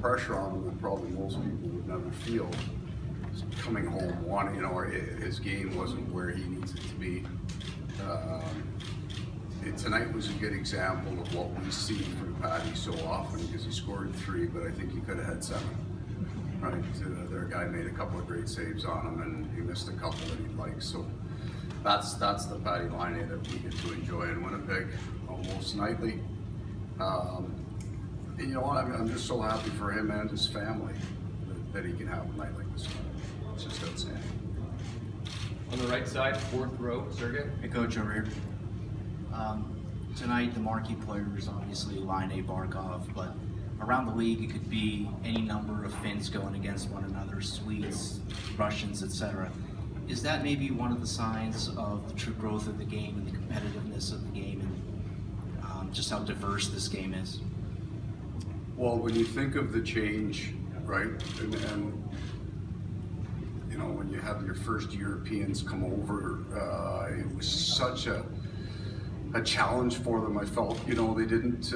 pressure on him that probably most people would never feel. Coming home, or his game wasn't where he needs it to be. Tonight was a good example of what we see from Patty so often, because he scored 3, but I think he could have had 7. Right, their guy made a couple of great saves on him, and he missed a couple that he liked. So that's the Patty Laine that we get to enjoy in Winnipeg almost nightly. And you know what? I'm just so happy for him and his family that he can have a night like this. It's just outstanding. On the right side, 4th row, Sergey. Hey, Coach, over here. Tonight, the marquee player is obviously Laine Barkov, but around the league, it could be any number of Finns going against one another, Swedes, Russians, etc. Is that maybe one of the signs of the true growth of the game and the competitiveness of the game, and just how diverse this game is? Well, when you think of the change, right, and you know, when you have your first Europeans come over, it was such a challenge for them. I felt, they didn't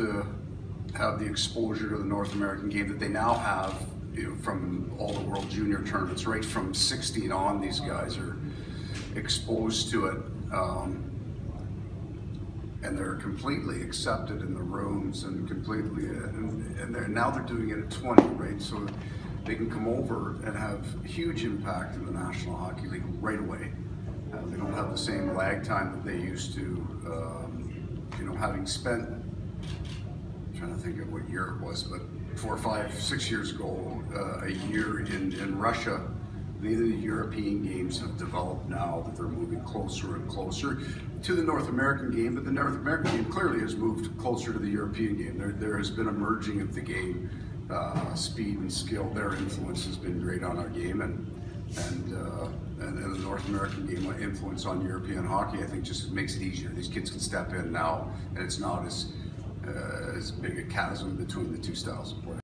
have the exposure to the North American game that they now have, from all the World Junior tournaments, right from 16 on. These guys are exposed to it, and they're completely accepted in the rooms, and completely, and now they're doing it at 20, right? So they can come over and have huge impact in the National Hockey League right away. They don't have the same lag time that they used to. Having spent, I'm trying to think of what year it was, but 4, 5, 6 years ago, a year in Russia, the European games have developed now that they're moving closer and closer to the North American game, but the North American game clearly has moved closer to the European game. There has been a merging of the game, speed and skill. Their influence has been great on our game, and the North American game influence on European hockey, I think, just makes it easier. These kids can step in now, and it's not as big a chasm between the two styles of play.